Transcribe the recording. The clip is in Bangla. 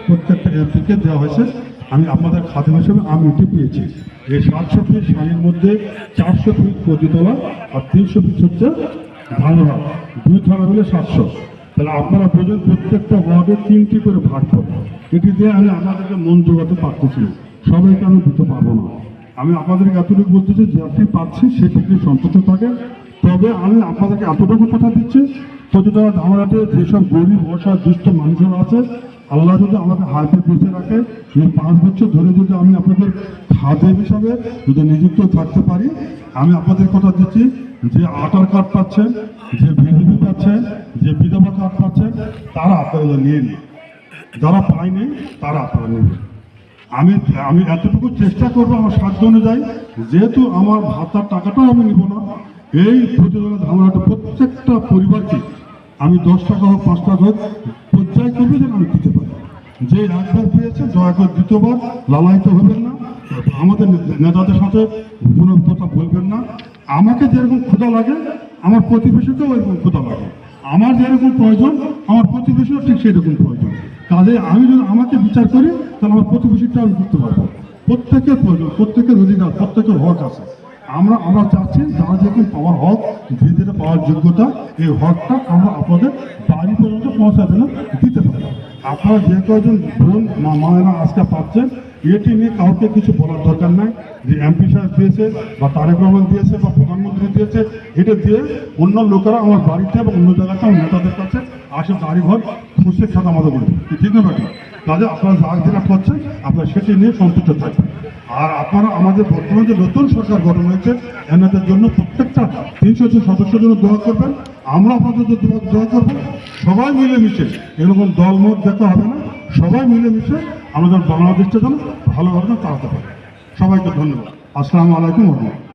প্রত্যেকটা এমপিকে দেওয়া হয়েছে। আমি আপনাদের খাদ্য হিসেবে আমি এটি পেয়েছি। এই 700 ফিট সারির মধ্যে 400 ফিট পতিতলা আর 300 ফিট হচ্ছে ধানঘাট, 2 থানা মিলে 700। তাহলে আপনারা বোঝেন প্রত্যেকটা ওয়ার্ডে 3টি করে ভাগ করবো। এটি দিয়ে আমি আপনাদেরকে মন জোগাতে পারতেছি না, সবাইকে আমি দিতে পারবো না। আমি আপনাদেরকে এতটুকু বলতেছি যেটি পাচ্ছি সেটিকে সন্তুষ্ট থাকে। তবে আমি আপনাদেরকে এতটুকু কথা দিচ্ছি, পতিতলা ধানঘাটে যেসব গরিব অসহায় দুস্থ মানুষেরা আছে, আল্লাহ যদি আমাকে হাতে বেঁচে রাখে, এই 5 বছর ধরে যদি আমি আপনাদের খাদেম হিসাবে যদি নিযুক্ত থাকতে পারি, আমি আপনাদের কথা দিচ্ছি যে আধার কার্ড পাচ্ছেন, যে বিধবা পাচ্ছেন, যে বিধবা কার্ড পাচ্ছেন, তারা আপনারা নিয়ে নিন। যারা পায়নি তারা আপনারা নেবেন। আমি এতটুকু চেষ্টা করবো আমার সাধ্য অনুযায়ী, যেহেতু আমার ভাতার টাকাটাও আমি নিব না, এই পতিতলা ধানঘাটে প্রত্যেকটা পরিবারকে আমি 10 টাকা হোক 5 টাকা হোক পর্যায়ক্রমে যেন আমি দিতে পারি। যে একবার পেয়েছে দয়া করে দ্বিতীয়বার লালায়িত হবেন না, আমাদের নেতাদের সাথে কোনো কথা বলবেন না। আমাকে যেরকম ক্ষুধা লাগে আমার প্রতিবেশীকেও ওইরকম ক্ষুধা লাগে, আমার যেরকম প্রয়োজন আমার প্রতিবেশীও ঠিক সেই রকম প্রয়োজন। কাজে আমি যদি আমাকে বিচার করি তাহলে আমার প্রতিবেশীটা আমি করতে পারবো। প্রত্যেকের প্রয়োজন, প্রত্যেকের অধিকার, প্রত্যেকের হক আছে। আমরা চাচ্ছি যারা যেরকম পাওয়ার হক, ধীরে ধীরে পাওয়ার যোগ্যতা, এই হকটা আমরা আপনাদের বাড়ি পর্যন্ত পৌঁছাতে না দিতে পারি। আপনারা যে কয়েকজন বোন মায়েরা আজকে পাচ্ছেন, এটি নিয়ে কাউকে কিছু বলার দরকার নাই যে এমপি সাহেব দিয়েছে বা তারেক রহমান দিয়েছে বা প্রধানমন্ত্রী দিয়েছে। এটা দিয়ে অন্য লোকেরা আমার বাড়িতে এবং অন্য জায়গাতে আমার নেতাদের কাছে আসে বাড়ি ঘর খুশি খাতা আমাদের বলবে, ঠিক না বাকি। কাজে আপনারা যা যেটা করছেন আপনারা সেটি নিয়ে সন্তুষ্ট থাকবেন। আর আপনারা আমাদের বর্তমানে যে নতুন সরকার গঠন হয়েছে এনাদের জন্য প্রত্যেকটা 300 সদস্যের জন্য দোয়া করবেন, আমরা আপনাদের দোয়া করবো। সবাই মিলেমিশে, এরকম দলমত দেখা হবে না, সবাই মিলেমিশে আমাদের বাংলাদেশটা যেন ভালোভাবে চালাতে পারে। সবাইকে ধন্যবাদ। আসসালামু আলাইকুম।